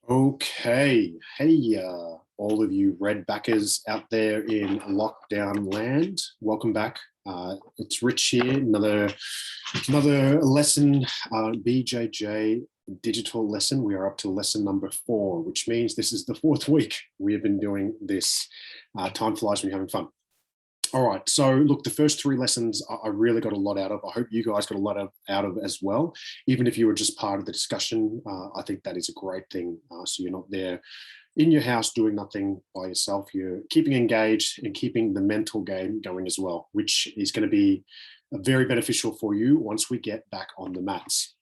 Okay. Hey, all of you Redbackers out there in lockdown land, welcome back. It's Rich here. Another lesson, BJJ digital lesson. We are up to lesson number 4, which means this is the 4th week we have been doing this. Time flies when you're having fun. All right, so look, the first 3 lessons I really got a lot out of. I hope you guys got a lot out of as well. Even if you were just part of the discussion, I think that is a great thing. So you're not there in your house doing nothing by yourself. You're keeping engaged and keeping the mental game going as well, which is going to be very beneficial for you once we get back on the mats.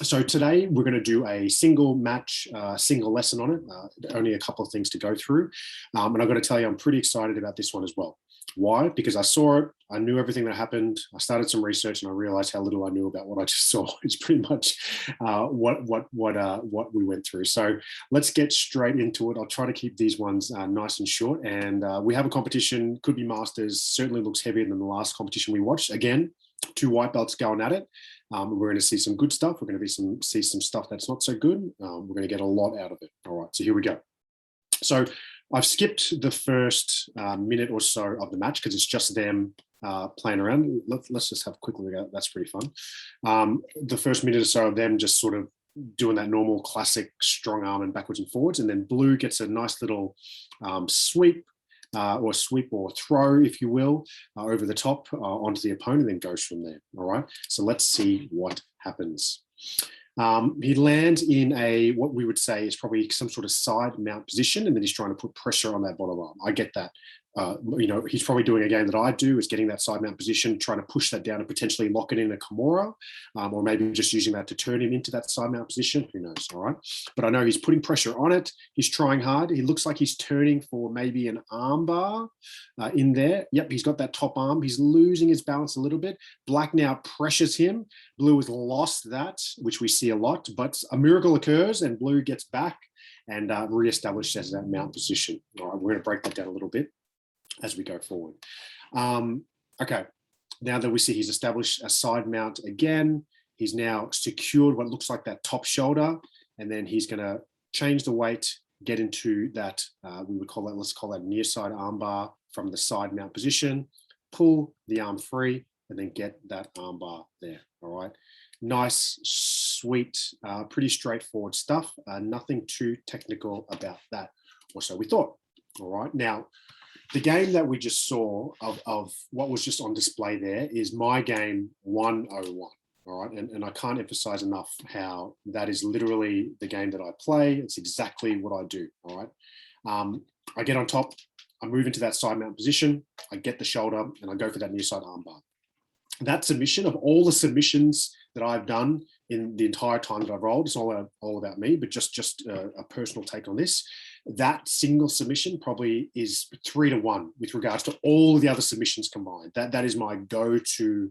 So today we're going to do a single match, single lesson on it. Only a couple of things to go through. And I've got to tell you, I'm pretty excited about this one as well. Why? Because I saw it, I knew everything that happened. I started some research and I realized how little I knew about what I just saw. It's pretty much what we went through. So let's get straight into it. I'll try to keep these ones nice and short. And we have a competition, could be masters, certainly looks heavier than the last competition we watched. Again, 2 white belts going at it. We're going to see some good stuff. We're going to see some stuff that's not so good. We're going to get a lot out of it. All right, so here we go. So I've skipped the first minute or so of the match because it's just them playing around. Let's just have a quick look at it. That's pretty fun. The first minute or so of them just sort of doing that normal classic strong arm and backwards and forwards. And then Blue gets a nice little sweep or throw, if you will, over the top onto the opponent, and then goes from there. All right. So let's see what happens. He lands in what we would say is probably some sort of side mount position, and then he's trying to put pressure on that bottom arm. I get that. He's probably doing a game that I do, is getting that side mount position, trying to push that down and potentially lock it in a Kimura, or maybe just using that to turn him into that side mount position. Who knows? All right. But I know he's putting pressure on it. He's trying hard. He looks like he's turning for maybe an arm bar in there. Yep, he's got that top arm. He's losing his balance a little bit. Black now pressures him. Blue has lost that, which we see a lot, but a miracle occurs and Blue gets back and reestablished as that mount position. All right, we're going to break that down a little bit as we go forward. Okay, now that we see he's established a side mount again, he's now secured what looks like that top shoulder, and then he's going to change the weight, get into that, let's call that near side arm bar from the side mount position, pull the arm free, and then get that arm bar there. All right. Nice, sweet, pretty straightforward stuff. Nothing too technical about that, or so we thought. All right. Now, the game that we just saw of what was just on display there is my game 101. All right. And I can't emphasize enough how that is literally the game that I play. It's exactly what I do. All right. I get on top, I move into that side mount position, I get the shoulder, and I go for that near side arm bar. That submission, of all the submissions that I've done in the entire time that I've rolled, it's all about me, but just a personal take on this. That single submission probably is 3 to 1 with regards to all the other submissions combined. That is my go-to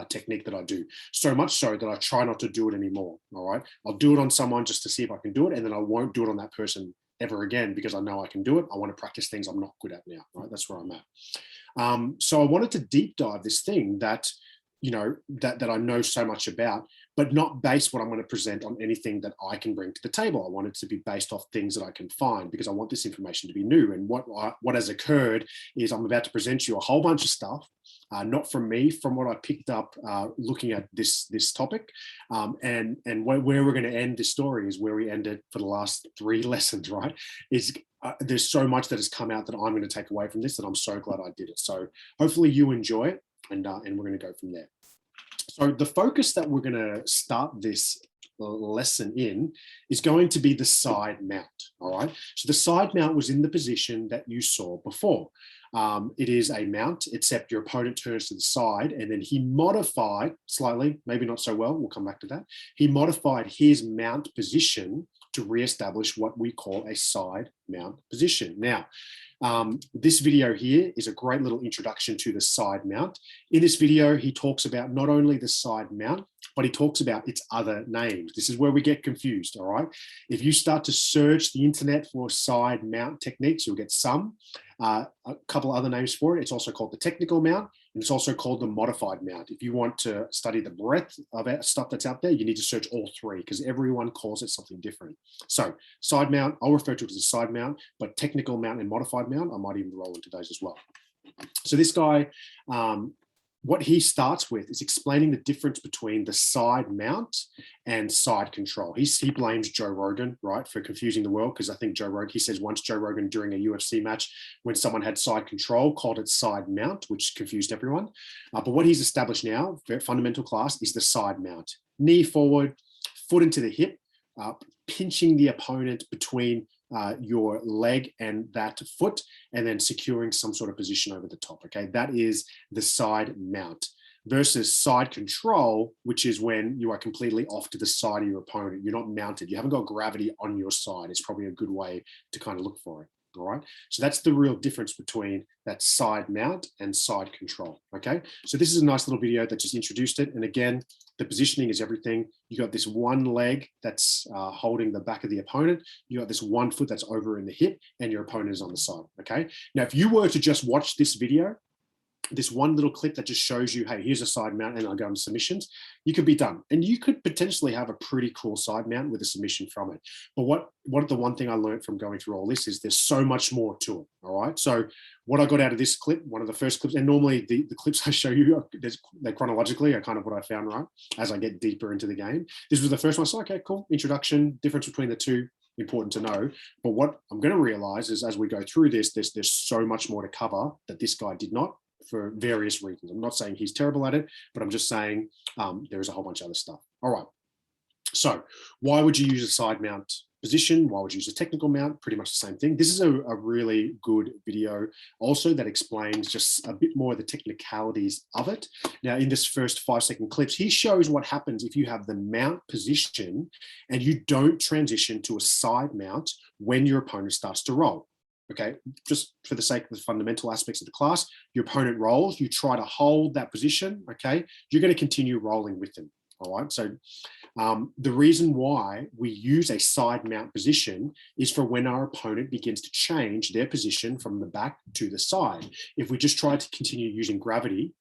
technique that I do. So much so that I try not to do it anymore. All right, I'll do it on someone just to see if I can do it, and then I won't do it on that person ever again because I know I can do it. I want to practice things I'm not good at now. Right, that's where I'm at. So I wanted to deep dive this thing that that I know so much about, but not base what I'm going to present on anything that I can bring to the table. I want it to be based off things that I can find because I want this information to be new. And what has occurred is I'm about to present you a whole bunch of stuff, not from me, from what I picked up looking at this topic. And where we're going to end this story is where we ended for the last 3 lessons, right? There's so much that has come out that I'm going to take away from this that I'm so glad I did it. So hopefully you enjoy it, and we're going to go from there. So the focus that we're going to start this lesson in is going to be the side mount. All right. So the side mount was in the position that you saw before. It is a mount, except your opponent turns to the side, and then he modified slightly, maybe not so well. We'll come back to that. He modified his mount position to reestablish what we call a side mount position. Now, this video here is a great little introduction to the side mount. In this video, he talks about not only the side mount, but he talks about its other names. This is where we get confused, all right? If you start to search the internet for side mount techniques, you'll get a couple other names for it. It's also called the technical mount. And it's also called the modified mount. If you want to study the breadth of stuff that's out there, you need to search all three because everyone calls it something different. So side mount, I'll refer to it as a side mount, but technical mount and modified mount, I might even roll into those as well. So this guy, what he starts with is explaining the difference between the side mount and side control. He blames Joe Rogan, right, for confusing the world, because I think he says once Joe Rogan during a UFC match, when someone had side control, called it side mount, which confused everyone. But what he's established now, fundamental class, is the side mount. Knee forward, foot into the hip, pinching the opponent between your leg and that foot, and then securing some sort of position over the top. Okay, that is the side mount versus side control, which is when you are completely off to the side of your opponent. You're not mounted. You haven't got gravity on your side. It's probably a good way to kind of look for it. All right, so that's the real difference between that side mount and side control. Okay, so this is a nice little video that just introduced it. And again, the positioning is everything. You got this one leg that's holding the back of the opponent. You got this one foot that's over in the hip, and your opponent is on the side. Okay, now if you were to just watch this video, this one little clip that just shows you, hey, here's a side mount and I go into submissions, you could be done. And you could potentially have a pretty cool side mount with a submission from it. But what the one thing I learned from going through all this is there's so much more to it, all right? So what I got out of this clip, one of the first clips, and normally the clips I show you, they chronologically are kind of what I found, right, as I get deeper into the game. This was the first one, so okay, cool, introduction, difference between the two, important to know. But what I'm going to realize is as we go through this, there's so much more to cover that this guy did not, for various reasons. I'm not saying he's terrible at it, but I'm just saying there is a whole bunch of other stuff. All right. So why would you use a side mount position? Why would you use a technical mount? Pretty much the same thing. This is a really good video also that explains just a bit more of the technicalities of it. Now, in this first 5-second clips, he shows what happens if you have the mount position and you don't transition to a side mount when your opponent starts to roll. Okay, just for the sake of the fundamental aspects of the class, your opponent rolls, you try to hold that position, okay? You're going to continue rolling with them, all right? So the reason why we use a side mount position is for when our opponent begins to change their position from the back to the side. If we just try to continue using gravity,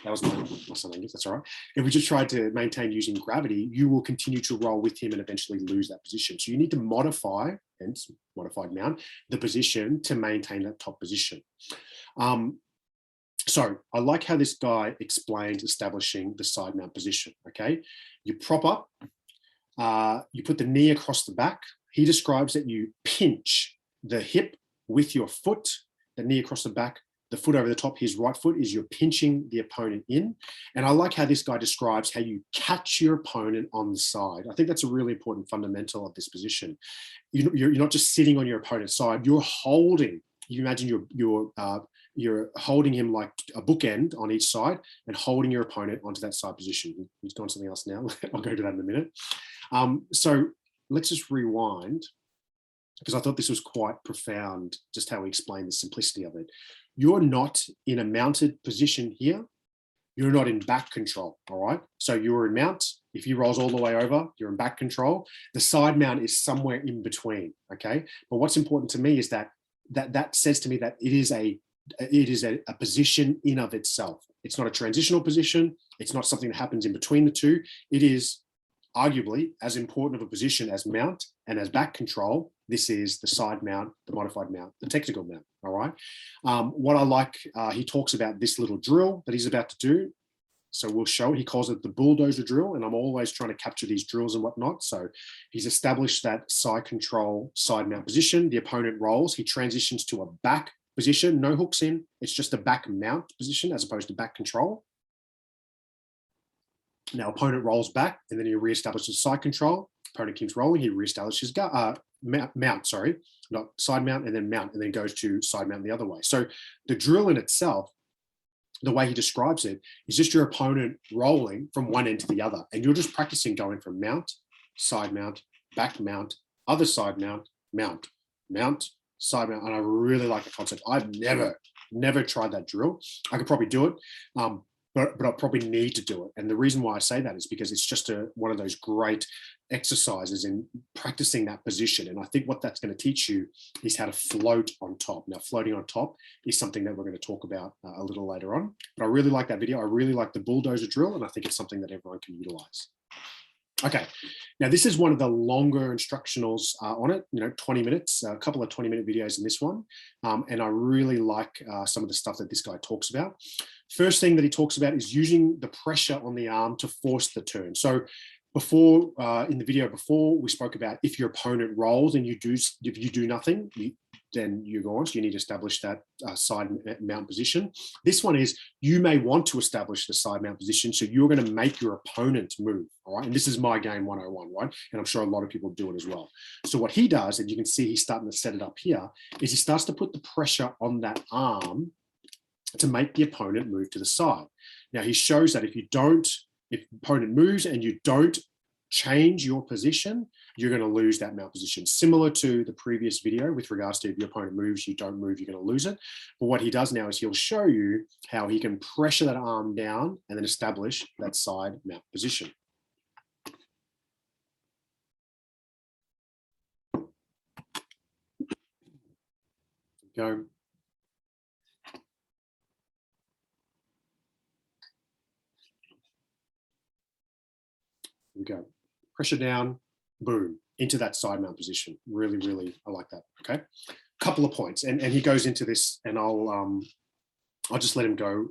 that was my son language, that's all right. If we just tried to maintain using gravity, you will continue to roll with him and eventually lose that position. So you need to modify, hence modified mount, the position to maintain that top position. So I like how this guy explains establishing the side mount position, okay? You prop up, you put the knee across the back. He describes that you pinch the hip with your foot, the knee across the back, the foot over the top, his right foot, is you're pinching the opponent in. And I like how this guy describes how you catch your opponent on the side. I think that's a really important fundamental of this position. You're not just sitting on your opponent's side, you're holding, you imagine you're holding him like a bookend on each side and holding your opponent onto that side position. He's gone something else now. I'll go to that in a minute. So let's just rewind, because I thought this was quite profound, just how he explained the simplicity of it. You're not in a mounted position here. You're not in back control, all right? So you're in mount. If he rolls all the way over, you're in back control. The side mount is somewhere in between, okay? But what's important to me is that says to me that it is a position in of itself. It's not a transitional position. It's not something that happens in between the two. It is arguably as important of a position as mount and as back control. This is the side mount, the modified mount, the technical mount, all right? What I like, he talks about this little drill that he's about to do. So we'll show, he calls it the bulldozer drill, and I'm always trying to capture these drills and whatnot. So he's established that side control, side mount position. The opponent rolls, he transitions to a back position, no hooks in, it's just a back mount position as opposed to back control. Now opponent rolls back and then he reestablishes side control. Opponent keeps rolling, he reestablishes mount, sorry, not side mount, and then mount, and then goes to side mount the other way. So the drill in itself, the way he describes it, is just your opponent rolling from one end to the other. And you're just practicing going from mount, side mount, back mount, other side mount, mount, mount, side mount. And I really like the concept. I've never tried that drill. I could probably do it. but I probably need to do it. And the reason why I say that is because it's just one of those great exercises in practicing that position. And I think what that's going to teach you is how to float on top. Now, floating on top is something that we're going to talk about a little later on. But I really like that video. I really like the bulldozer drill, and I think it's something that everyone can utilize. Okay, now this is one of the longer instructionals on it, 20 minutes, a couple of 20-minute videos in this one. And I really like some of the stuff that this guy talks about. First thing that he talks about is using the pressure on the arm to force the turn. So before, in the video before, we spoke about if your opponent rolls and if you do nothing, then you're gone. So you need to establish that side mount position. This one is you may want to establish the side mount position, so you're going to make your opponent move. All right, and this is my game 101, right? And I'm sure a lot of people do it as well. So what he does, and you can see he's starting to set it up here, is he starts to put the pressure on that arm to make the opponent move to the side. Now he shows that if the opponent moves and you don't change your position, you're going to lose that mount position. Similar to the previous video with regards to if your opponent moves, you don't move, you're going to lose it. But what he does now is he'll show you how he can pressure that arm down and then establish that side mount position. Go. Here we go. Pressure down, boom, into that side mount position. Really, really, I like that. Okay. Couple of points. And he goes into this, and I'll just let him go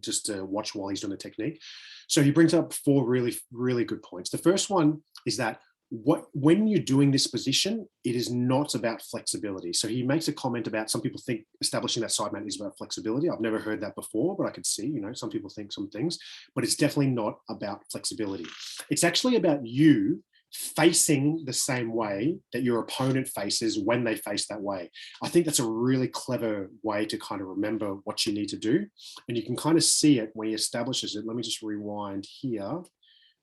just to watch while he's doing the technique. So he brings up 4 really, really good points. The first one is that when you're doing this position, it is not about flexibility. So he makes a comment about some people think establishing that side mount is about flexibility. I've never heard that before, but I could see, some people think some things, but it's definitely not about flexibility. It's actually about you facing the same way that your opponent faces when they face that way. I think that's a really clever way to kind of remember what you need to do. And you can kind of see it when he establishes it. Let me just rewind here.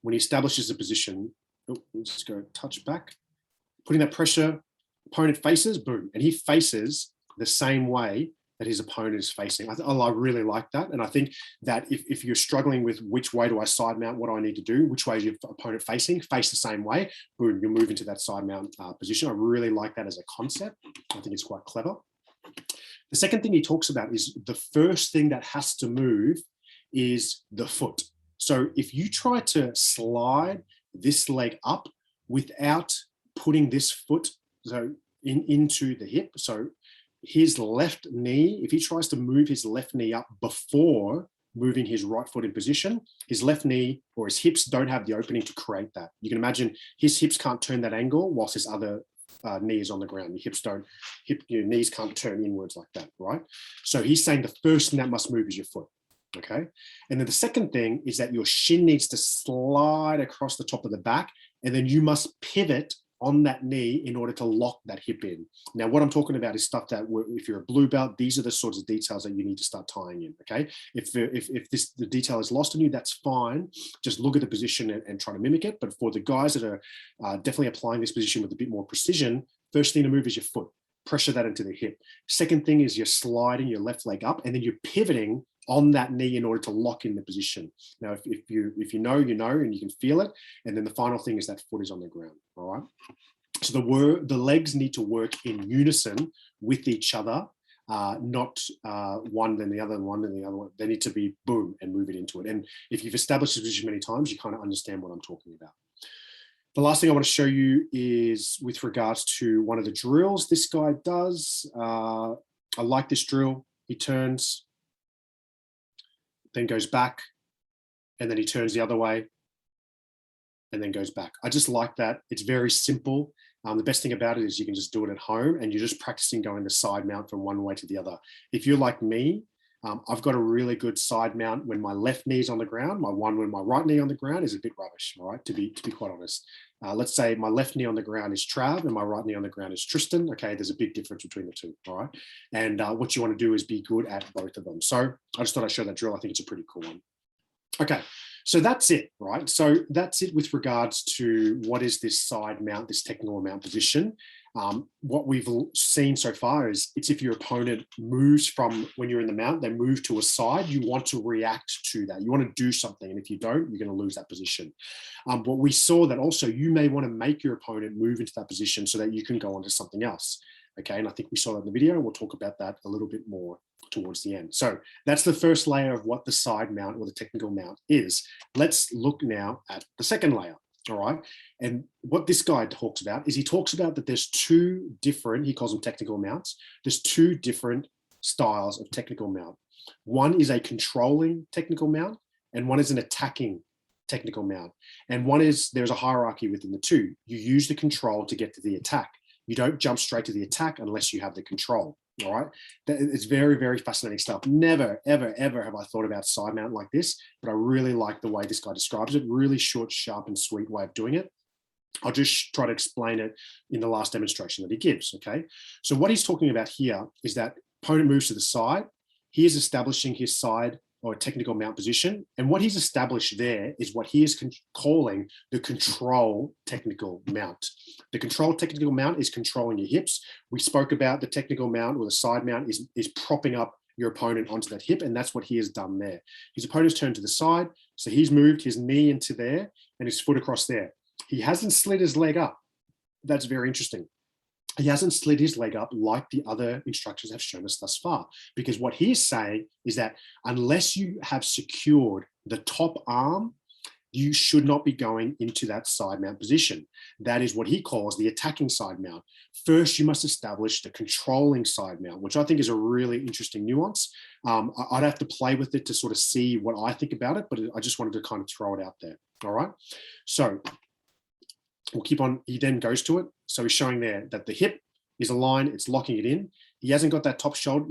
When he establishes a position, let's just go touch back, putting that pressure, opponent faces, boom. And he faces the same way that his opponent is facing. I really like that. And I think that if you're struggling with which way do I side mount, what do I need to do, which way is your opponent facing, face the same way, boom, you'll move into that side mount position. I really like that as a concept. I think it's quite clever. The second thing he talks about is the first thing that has to move is the foot. So if you try to slide this leg up without putting this foot into the hip, so his left knee, if he tries to move his left knee up before moving his right foot in position, his left knee or his hips don't have the opening to create that. You can imagine his hips can't turn that angle whilst his other knee is on the ground. Your knees can't turn inwards like that, right? So he's saying the first thing that must move is your foot. Okay. And then the second thing is that your shin needs to slide across the top of the back, and then you must pivot on that knee in order to lock that hip in. Now, what I'm talking about is stuff that if you're a blue belt, these are the sorts of details that you need to start tying in. Okay. If the detail is lost on you, that's fine. Just look at the position and try to mimic it. But for the guys that are definitely applying this position with a bit more precision, first thing to move is your foot. Pressure that into the hip. Second thing is you're sliding your left leg up, and then you're pivoting on that knee in order to lock in the position. Now, if you know, and you can feel it. And then the final thing is that foot is on the ground. All right. So the legs need to work in unison with each other, not one then the other, and one then the other one. They need to be boom and move it into it. And if you've established this position many times, you kind of understand what I'm talking about. The last thing I want to show you is with regards to one of the drills this guy does. I like this drill. He turns, then goes back, and then he turns the other way, and then goes back. I just like that. It's very simple. The best thing about it is you can just do it at home, and you're just practicing going the side mount from one way to the other. If you're like me, I've got a really good side mount when my left knee is on the ground. My one when my right knee on the ground is a bit rubbish, all right, to be quite honest. Let's say my left knee on the ground is Trav and my right knee on the ground is Tristan. Okay, there's a big difference between the two, all right? And what you want to do is be good at both of them. So I just thought I'd show that drill. I think it's a pretty cool one. Okay, So that's it, right? So that's it with regards to what is this side mount, this technical mount position. What we've seen so far is it's if your opponent moves from when you're in the mount, they move to a side, you want to react to that. You want to do something. And if you don't, you're going to lose that position. But we saw that also you may want to make your opponent move into that position so that you can go on to something else. Okay, and I think we saw that in the video, and we'll talk about that a little bit more towards the end. So that's the first layer of what the side mount or the technical mount is. Let's look now at the second layer. All right. And what this guy talks about is he talks about that there's two different, he calls them technical mounts. There's two different styles of technical mount. One is a controlling technical mount and one is an attacking technical mount. And one is, there's a hierarchy within the two. You use the control to get to the attack. You don't jump straight to the attack unless you have the control. All right. It's very, very fascinating stuff. Never, ever, ever have I thought about side mount like this, but I really like the way this guy describes it. Really short, sharp, and sweet way of doing it. I'll just try to explain it in the last demonstration that he gives. Okay. So what he's talking about here is that opponent moves to the side. He is establishing his side or technical mount position. And what he's established there is what he is calling the control technical mount. The control technical mount is controlling your hips. We spoke about the technical mount or the side mount is propping up your opponent onto that hip. And that's what he has done there. His opponent's turned to the side. So he's moved his knee into there and his foot across there. He hasn't slid his leg up. That's very interesting. He hasn't slid his leg up like the other instructors have shown us thus far, because what he's saying is that unless you have secured the top arm, you should not be going into that side mount position. That is what he calls the attacking side mount. First, you must establish the controlling side mount, which I think is a really interesting nuance. I'd have to play with it to sort of see what I think about it, but I just wanted to kind of throw it out there. All right. So we'll keep on. He then goes to it. So he's showing there that the hip is aligned, it's locking it in. He hasn't got that top shoulder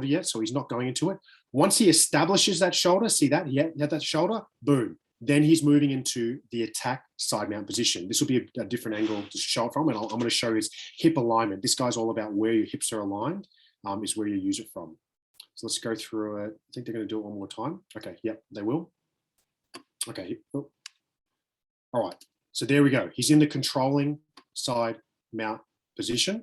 yet, so he's not going into it. Once he establishes that shoulder, see that? He had that shoulder, boom. Then he's moving into the attack side mount position. This will be a different angle to show it from, and I'm going to show his hip alignment. This guy's all about where your hips are aligned, is where you use it from. So let's go through it. I think they're going to do it one more time. Okay, yep, they will. Okay, oh. All right. So there we go. He's in the controlling side mount position.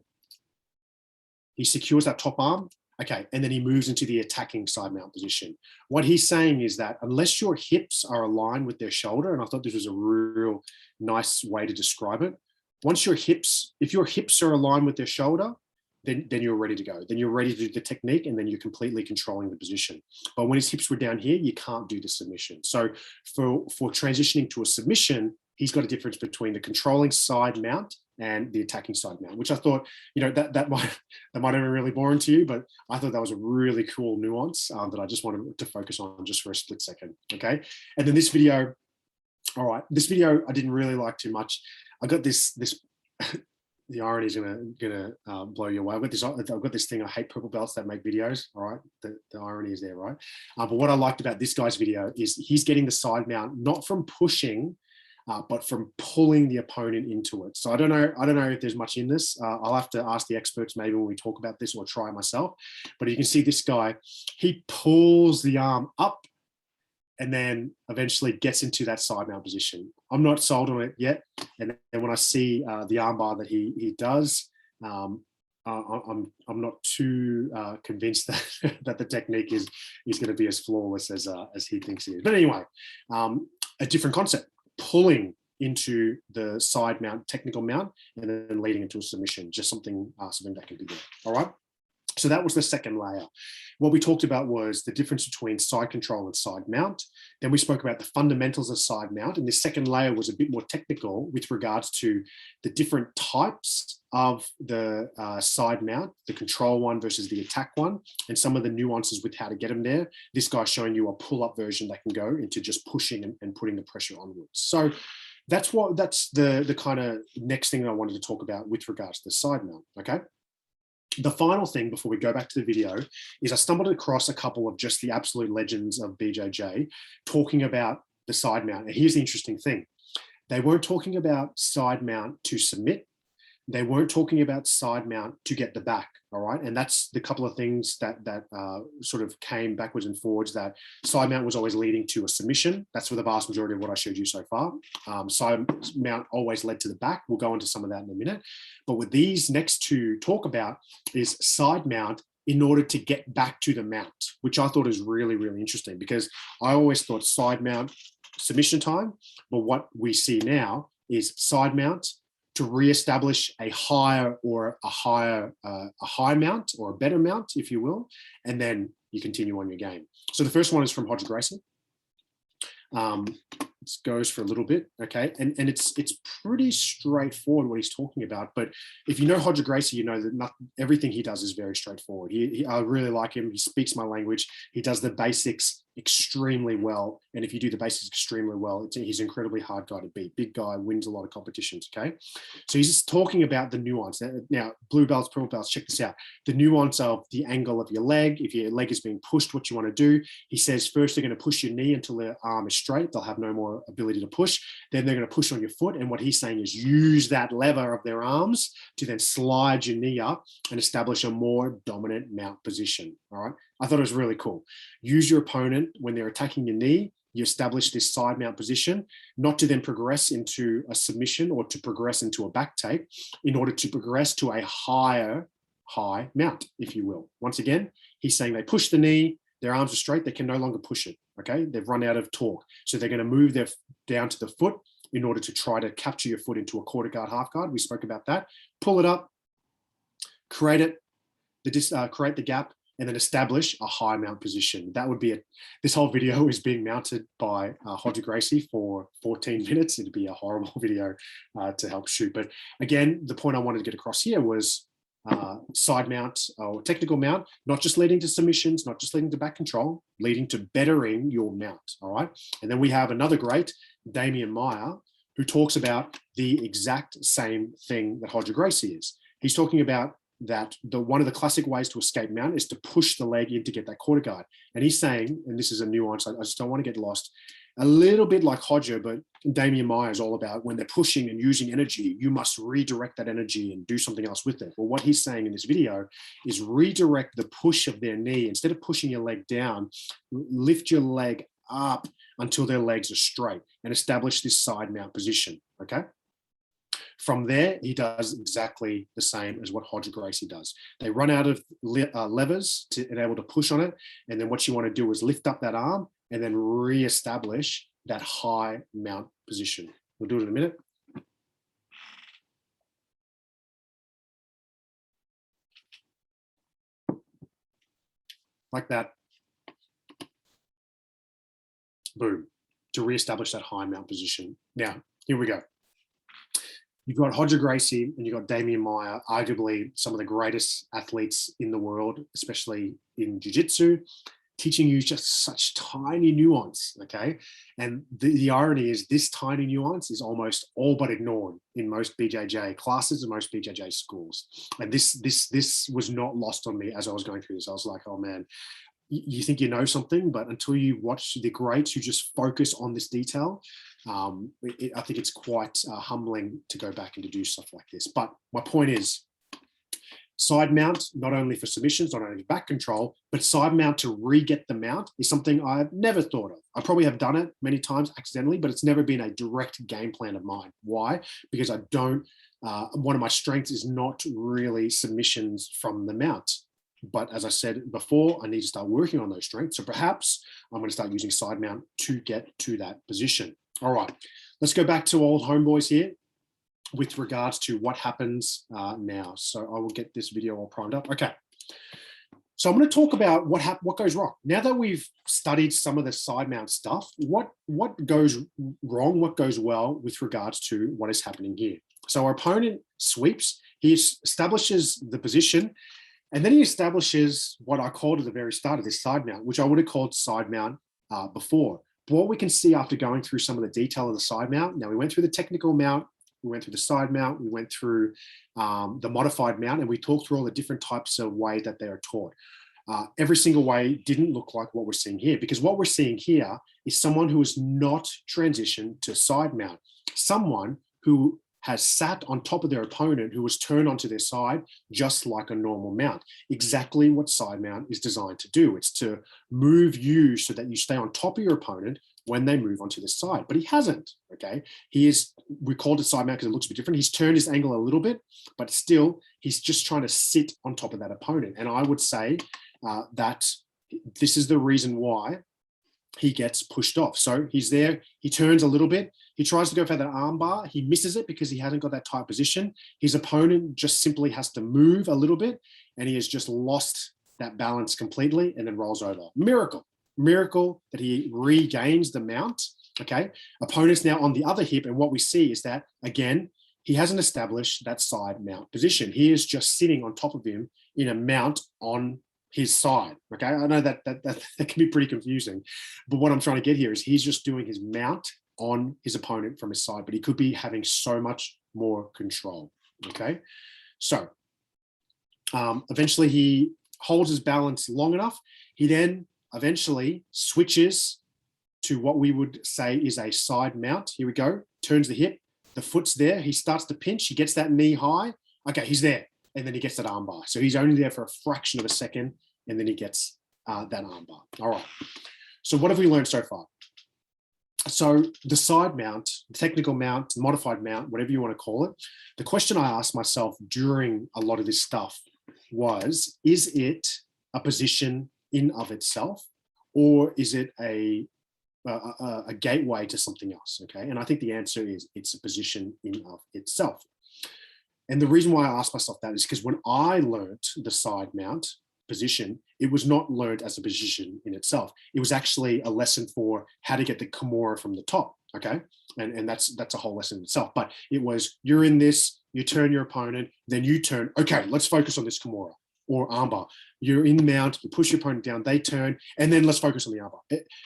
He secures that top arm. Okay, and then he moves into the attacking side mount position. What he's saying is that unless your hips are aligned with their shoulder, and I thought this was a real nice way to describe it. Once your hips, if your hips are aligned with their shoulder, then you're ready to go. Then you're ready to do the technique, and then you're completely controlling the position. But when his hips were down here, you can't do the submission. So for transitioning to a submission, he's got a difference between the controlling side mount and the attacking side mount, which I thought, that might have been really boring to you, but I thought that was a really cool nuance that I just wanted to focus on just for a split second. Okay. And then this video, all right, this video I didn't really like too much. I got this the irony is gonna blow you away. I've got this thing. I hate purple belts that make videos. All right, the irony is there, right? But what I liked about this guy's video is he's getting the side mount not from pushing, but from pulling the opponent into it. So I don't know if there's much in this. I'll have to ask the experts maybe when we talk about this, or try myself. But you can see this guy, he pulls the arm up and then eventually gets into that side mount position. I'm not sold on it yet. And then when I see the arm bar that he does, I'm not too convinced that the technique is going to be as flawless as he thinks it is. But anyway, a different concept, pulling into the side mount, technical mount, and then leading into a submission, just something that can be there. All right. So that was the second layer. What we talked about was the difference between side control and side mount. Then we spoke about the fundamentals of side mount. And the second layer was a bit more technical with regards to the different types of the side mount, the control one versus the attack one, and some of the nuances with how to get them there. This guy's showing you a pull-up version that can go into just pushing and putting the pressure onwards. So that's the kind of next thing I wanted to talk about with regards to the side mount, okay? The final thing before we go back to the video is I stumbled across a couple of just the absolute legends of BJJ talking about the side mount. And here's the interesting thing. They weren't talking about side mount to submit. They weren't talking about side mount to get the back. All right, and that's the couple of things that sort of came backwards and forwards. That side mount was always leading to a submission. That's for the vast majority of what I showed you so far. Side mount always led to the back. We'll go into some of that in a minute. But with these next to talk about is side mount in order to get back to the mount, which I thought is really, really interesting, because I always thought side mount submission time, but what we see now is side mount to reestablish a higher or a high mount, or a better mount, if you will, and then you continue on your game. So the first one is from Roger Gracie. This goes for a little bit, okay, and it's pretty straightforward what he's talking about. But if you know Roger Gracie, you know that everything he does is very straightforward. I really like him. He speaks my language. He does the basics extremely well, and if you do the basics extremely well, he's an incredibly hard guy to beat. Big guy, wins a lot of competitions. Okay, so he's just talking about the nuance. Now, blue belts, purple belts, check this out. The nuance of the angle of your leg. If your leg is being pushed, what you want to do. He says first they're going to push your knee until their arm is straight. They'll have no more ability to push. Then they're going to push on your foot, and what he's saying is use that lever of their arms to then slide your knee up and establish a more dominant mount position. All right, I thought it was really cool. Use your opponent when they're attacking your knee. You establish this side mount position, not to then progress into a submission or to progress into a back take, in order to progress to a high mount, if you will. Once again, he's saying they push the knee, their arms are straight, they can no longer push it. Okay, they've run out of torque, so they're going to move their down to the foot in order to try to capture your foot into a quarter guard, half guard. We spoke about that. Pull it up, create it, create the gap, and then establish a high mount position. That would be it. This whole video is being mounted by Roger Gracie for 14 minutes. It'd be a horrible video to help shoot. But again, the point I wanted to get across here was side mount or technical mount, not just leading to submissions, not just leading to back control, leading to bettering your mount. All right. And then we have another great, Damian Meyer, who talks about the exact same thing that Roger Gracie is. He's talking about that one of the classic ways to escape mount is to push the leg in to get that quarter guard. And he's saying, and this is a nuance, I just don't want to get lost, a little bit like Hodger, but Damian Meyer is all about when they're pushing and using energy, you must redirect that energy and do something else with it. Well, what he's saying in this video is redirect the push of their knee. Instead of pushing your leg down, lift your leg up until their legs are straight and establish this side mount position, okay? From there, he does exactly the same as what Roger Gracie does. They run out of levers to enable to push on it. And then what you want to do is lift up that arm and then re-establish that high mount position. We'll do it in a minute. Like that. Boom. To re-establish that high mount position. Now, here we go. You've got Roger Gracie and you've got Damian Meyer, arguably some of the greatest athletes in the world, especially in jiu-jitsu, teaching you just such tiny nuance, okay? And the irony is this tiny nuance is almost all but ignored in most BJJ classes and most BJJ schools. And this was not lost on me as I was going through this. I was like, oh man, you think you know something, but until you watch the greats who just focus on this detail, I think it's quite humbling to go back and to do stuff like this. But my point is, side mount, not only for submissions, not only back control, but side mount to re-get the mount is something I've never thought of. I probably have done it many times accidentally, but it's never been a direct game plan of mine. Why? Because I don't, one of my strengths is not really submissions from the mount. But as I said before, I need to start working on those strengths. So perhaps I'm going to start using side mount to get to that position. All right, let's go back to old homeboys here with regards to what happens now. So I will get this video all primed up. Okay, so I'm going to talk about what goes wrong. Now that we've studied some of the side mount stuff, what goes wrong, what goes well with regards to what is happening here. So our opponent sweeps, he establishes the position, and then he establishes what I called at the very start of this side mount, which I would have called side mount before. But what we can see after going through some of the detail of the side mount, now we went through the technical mount, we went through the side mount, we went through the modified mount, and we talked through all the different types of way that they are taught. Every single way didn't look like what we're seeing here, because what we're seeing here is someone who is not transitioned to side mount, someone who has sat on top of their opponent who was turned onto their side, just like a normal mount. Exactly what side mount is designed to do. It's to move you so that you stay on top of your opponent when they move onto the side, but he hasn't, okay? We called it side mount because it looks a bit different. He's turned his angle a little bit, but still, he's just trying to sit on top of that opponent. And I would say that this is the reason why he gets pushed off. So he's there, he turns a little bit, he tries to go for that arm bar, he misses it because he hasn't got that tight position. His opponent just simply has to move a little bit, and he has just lost that balance completely and then rolls over. Miracle that he regains the mount, okay? Opponent's now on the other hip, and what we see is that, again, he hasn't established that side mount position. He is just sitting on top of him in a mount on his side, okay? I know that can be pretty confusing, but what I'm trying to get here is he's just doing his mount on his opponent from his side, but he could be having so much more control, okay? So eventually he holds his balance long enough. He then eventually switches to what we would say is a side mount. Here we go, turns the hip, the foot's there, he starts to pinch, he gets that knee high, okay, he's there, and then he gets that arm bar. So he's only there for a fraction of a second, and then he gets that arm bar. All right, so what have we learned so far? So the side mount, the technical mount, modified mount, whatever you want to call it, the question I asked myself during a lot of this stuff was, is it a position in of itself, or is it a gateway to something else, okay? And I think the answer is it's a position in of itself. And the reason why I asked myself that is because when I learned the side mount position, it was not learned as a position in itself. It was actually a lesson for how to get the Kimura from the top, okay? And that's a whole lesson in itself. But it was, you're in this, you turn your opponent, then you turn, okay, let's focus on this Kimura or armbar. You're in the mount, you push your opponent down, they turn, and then let's focus on the armbar.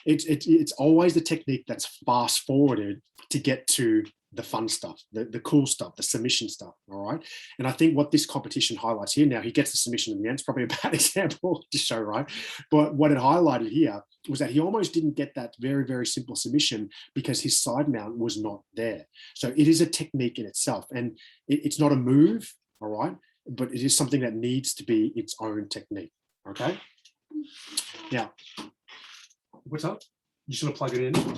It's always the technique that's fast forwarded to get to the fun stuff, the cool stuff, the submission stuff, all right? And I think what this competition highlights here, now he gets the submission in the end, it's probably a bad example to show, right? But what it highlighted here was that he almost didn't get that very, very simple submission because his side mount was not there. So it is a technique in itself, and it's not a move, all right? But it is something that needs to be its own technique, okay? Now, what's up? You should have plugged it in.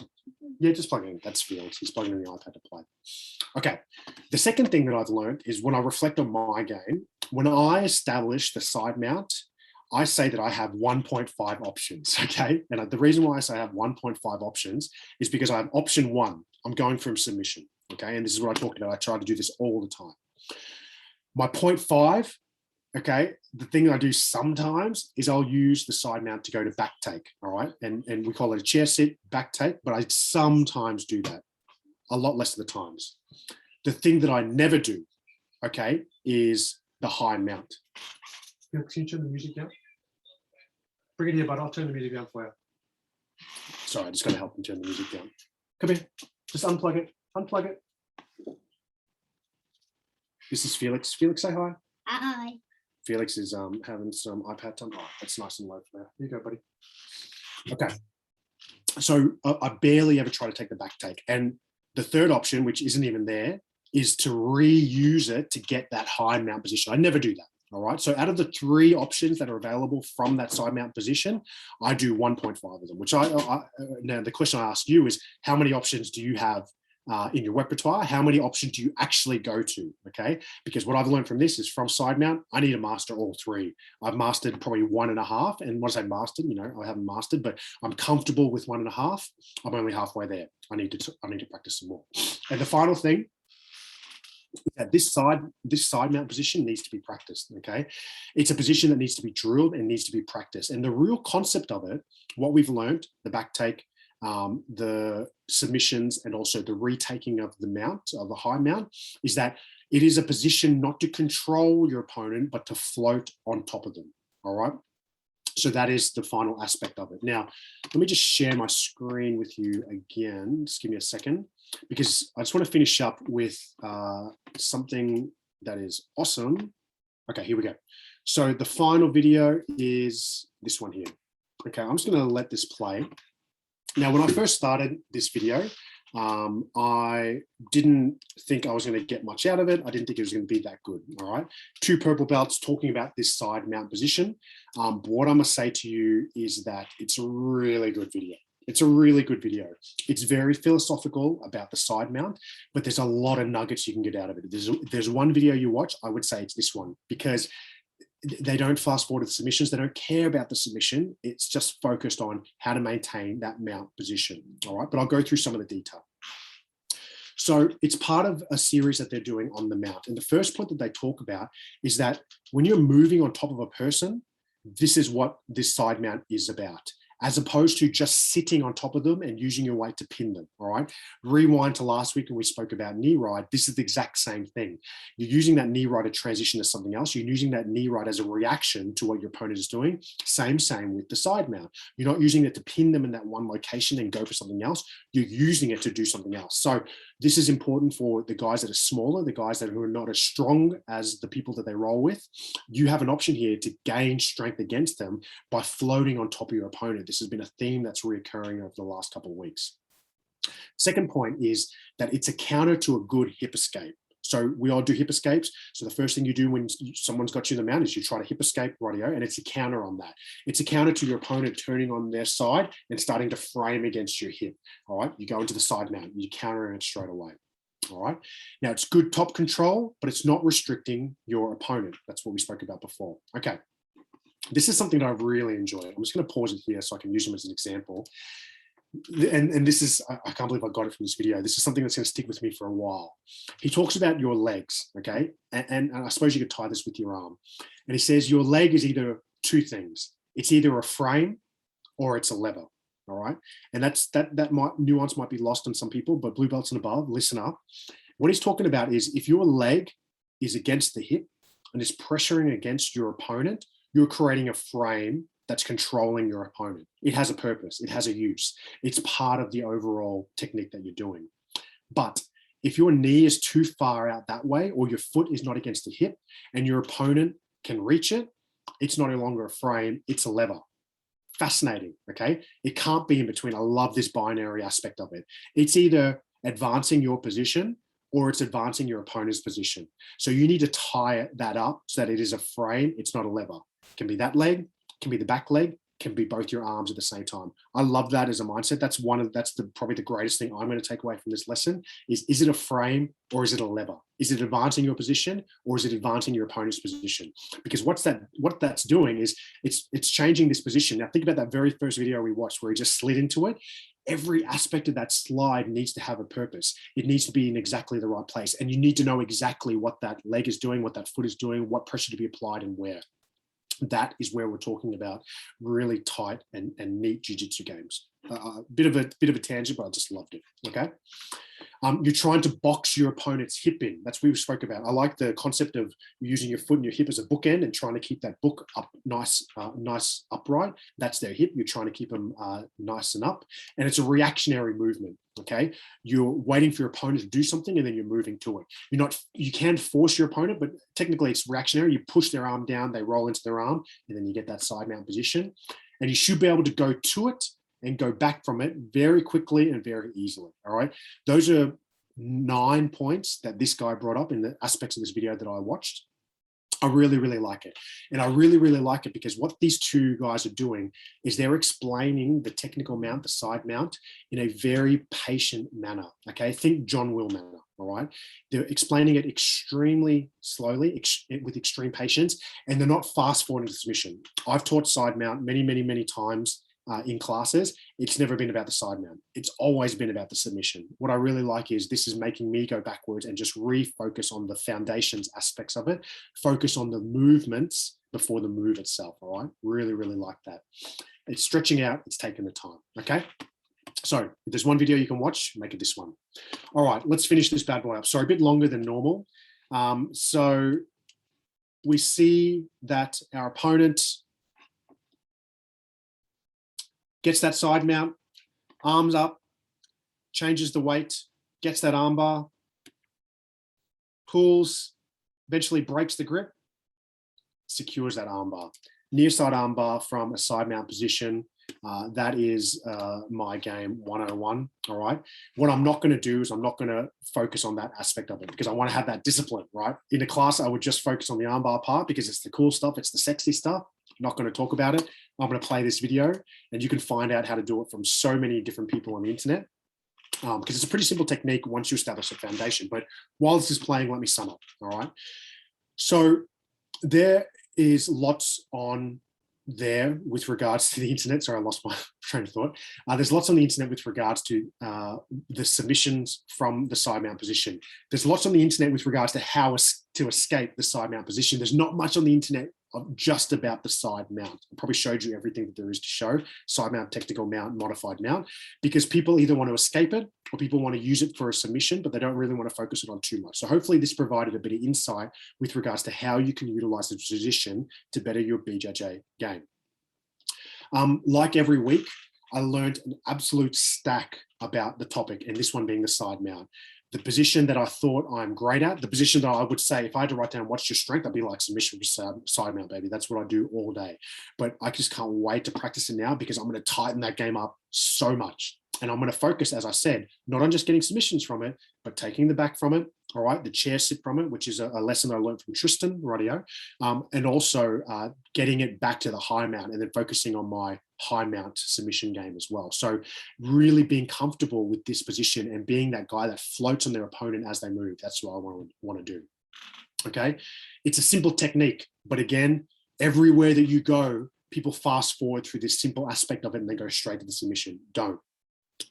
Yeah, just plug it in. That's Felix. He's plugging in the iPad to play. Okay. The second thing that I've learned is when I reflect on my game, when I establish the side mount, I say that I have 1.5 options, okay? And the reason why I say I have 1.5 options is because I have option one. I'm going from submission, okay? And this is what I talked about. I try to do this all the time. My 0.5, okay, the thing that I do sometimes is I'll use the side mount to go to back take, all right? And we call it a chair sit, back take, but I sometimes do that, a lot less of the times. The thing that I never do, okay, is the high mount. Can you turn the music down? Bring it here, bud, I'll turn the music down for you. Sorry, I just got to help him turn the music down. Come here, just unplug it. This is Felix. Felix, say hi. Hi. Felix is having some iPad time. Oh, that's nice and low for there. Here you go, buddy. Okay. So I barely ever try to take the back take. And the third option, which isn't even there, is to reuse it to get that high mount position. I never do that. All right. So out of the three options that are available from that side mount position, I do 1.5 of them, which now the question I ask you is, how many options do you have in your repertoire? How many options do you actually go to? Okay, because what I've learned from this is, from side mount, I need to master all three. I've mastered probably 1.5, and when I say mastered, I haven't mastered, but I'm comfortable with 1.5. I'm only halfway there. I need to practice some more. And the final thing is that this side mount position needs to be practiced. Okay, it's a position that needs to be drilled and needs to be practiced. And the real concept of it, what we've learned, the back take, the submissions, and also the retaking of the mount, of the high mount, is that it is a position not to control your opponent, but to float on top of them. All right. So that is the final aspect of it. Now, let me just share my screen with you again. Just give me a second, because I just want to finish up with something that is awesome. Okay, here we go. So the final video is this one here. Okay, I'm just going to let this play. Now, when I first started this video, I didn't think I was going to get much out of it. I didn't think it was going to be that good. All right. 2 purple belts talking about this side mount position. But what I'm going to say to you is that it's a really good video. It's a really good video. It's very philosophical about the side mount, but there's a lot of nuggets you can get out of it. There's one video you watch, I would say it's this one, because they don't fast forward to the submissions. They don't care about the submission. It's just focused on how to maintain that mount position. All right, but I'll go through some of the detail. So it's part of a series that they're doing on the mount. And the first point that they talk about is that when you're moving on top of a person, this is what this side mount is about, as opposed to just sitting on top of them and using your weight to pin them, all right? Rewind to last week when we spoke about knee ride. This is the exact same thing. You're using that knee ride to transition to something else. You're using that knee ride as a reaction to what your opponent is doing. Same with the side mount. You're not using it to pin them in that one location and go for something else. You're using it to do something else. So this is important for the guys that are smaller, the guys that are not as strong as the people that they roll with. You have an option here to gain strength against them by floating on top of your opponent. This has been a theme that's reoccurring over the last couple of weeks. Second point is that it's a counter to a good hip escape. So we all do hip escapes. So the first thing you do when someone's got you in the mount is you try to hip escape, rightio, and it's a counter on that. It's a counter to your opponent turning on their side and starting to frame against your hip. All right, you go into the side mount, you counter it straight away. All right, now it's good top control, but it's not restricting your opponent. That's what we spoke about before. Okay, this is something that I really enjoy. I'm just going to pause it here so I can use them as an example. And this is, I can't believe I got it from this video. This is something that's going to stick with me for a while. He talks about your legs, okay? And I suppose you could tie this with your arm. And he says your leg is either 2 things. It's either a frame or it's a lever, all right? And that nuance might be lost on some people, but blue belts and above, listen up. What he's talking about is if your leg is against the hip and is pressuring against your opponent, you're creating a frame that's controlling your opponent. It has a purpose. It has a use. It's part of the overall technique that you're doing. But if your knee is too far out that way, or your foot is not against the hip and your opponent can reach it, it's no longer a frame, it's a lever. Fascinating, okay? It can't be in between. I love this binary aspect of it. It's either advancing your position or it's advancing your opponent's position. So you need to tie that up so that it is a frame, it's not a lever. It can be that leg, can be the back leg, can be both your arms at the same time. I love that as a mindset. That's probably the greatest thing I'm going to take away from this lesson is it a frame or is it a lever? Is it advancing your position or is it advancing your opponent's position? Because what that's doing is it's changing this position. Now think about that very first video we watched where he just slid into it. Every aspect of that slide needs to have a purpose. It needs to be in exactly the right place. And you need to know exactly what that leg is doing, what that foot is doing, what pressure to be applied and where. That is where we're talking about really tight and neat jiu-jitsu games. Bit of a tangent, but I just loved it. Okay, you're trying to box your opponent's hip in. That's what we spoke about. I like the concept of using your foot and your hip as a bookend and trying to keep that book up nice upright. That's their hip. You're trying to keep them nice and up, and it's a reactionary movement. Okay, you're waiting for your opponent to do something and then you're moving to it. You can force your opponent, but technically it's reactionary. You push their arm down, they roll into their arm, and then you get that side mount position. And you should be able to go to it and go back from it very quickly and very easily. All right, those are 9 points that this guy brought up in the aspects of this video that I watched. I really, really like it. And I really, really like it because what these 2 guys are doing is they're explaining the technical mount, the side mount, in a very patient manner. Okay, think John Will manner. All right, they're explaining it extremely slowly, with extreme patience, and they're not fast forwarding to submission. I've taught side mount many, many, many times in classes. It's never been about the side mount. It's always been about the submission. What I really like is this is making me go backwards and just refocus on the foundations aspects of it, focus on the movements before the move itself. All right, really, really like that. It's stretching out, it's taking the time. Okay, so if there's one video you can watch, make it this one. All right, let's finish this bad boy up. Sorry, a bit longer than normal. So we see that our opponent gets that side mount, arms up, changes the weight, gets that arm bar, pulls, eventually breaks the grip, secures that arm bar. Near side arm bar from a side mount position. That is my game 101. All right. What I'm not going to do is I'm not going to focus on that aspect of it because I want to have that discipline, right? In a class, I would just focus on the armbar part because it's the cool stuff. It's the sexy stuff. I'm not going to talk about it. I'm going to play this video and you can find out how to do it from so many different people on the internet. Because it's a pretty simple technique once you establish a foundation. But while this is playing, let me sum up. All right. So there is lots on there with regards to the internet. Sorry, I lost my train of thought. There's lots on the internet with regards to the submissions from the side mount position. There's lots on the internet with regards to how to escape the side mount position. There's not much on the internet just about the side mount. I probably showed you everything that there is to show: side mount, technical mount, modified mount, because people either want to escape it or people want to use it for a submission, but they don't really want to focus it on too much. So hopefully this provided a bit of insight with regards to how you can utilize the position to better your BJJ game. Like every week, I learned an absolute stack about the topic, and this one being the side mount. The position that I thought I'm great at, the position that I would say, if I had to write down what's your strength, I'd be like submission side mount, baby. That's what I do all day. But I just can't wait to practice it now because I'm going to tighten that game up so much. And I'm going to focus, as I said, not on just getting submissions from it, but taking the back from it, all right, the chair sit from it, which is a lesson I learned from Tristan, radio, and also getting it back to the high mount and then focusing on my high mount submission game as well. So really being comfortable with this position and being that guy that floats on their opponent as they move. That's what I want to do. Okay. It's a simple technique, but again, everywhere that you go, people fast forward through this simple aspect of it and they go straight to the submission. Don't.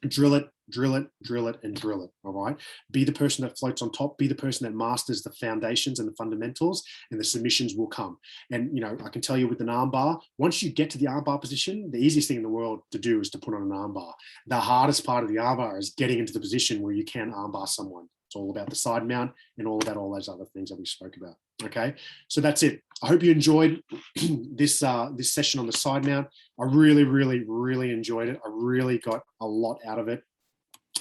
Drill it, drill it, drill it, and drill it. All right. Be the person that floats on top. Be the person that masters the foundations and the fundamentals, and the submissions will come. And, you know, I can tell you with an arm bar, once you get to the arm bar position, the easiest thing in the world to do is to put on an arm bar. The hardest part of the arm bar is getting into the position where you can arm bar someone. It's all about the side mount and all about all those other things that we spoke about. Okay, so that's it. I hope you enjoyed this session on the side mount. I really, really, really enjoyed it. I really got a lot out of it.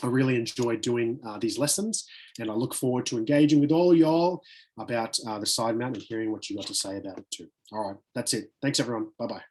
I really enjoyed doing these lessons, and I look forward to engaging with all y'all about the side mount and hearing what you got to say about it too. All right, that's it. Thanks, everyone. Bye-bye.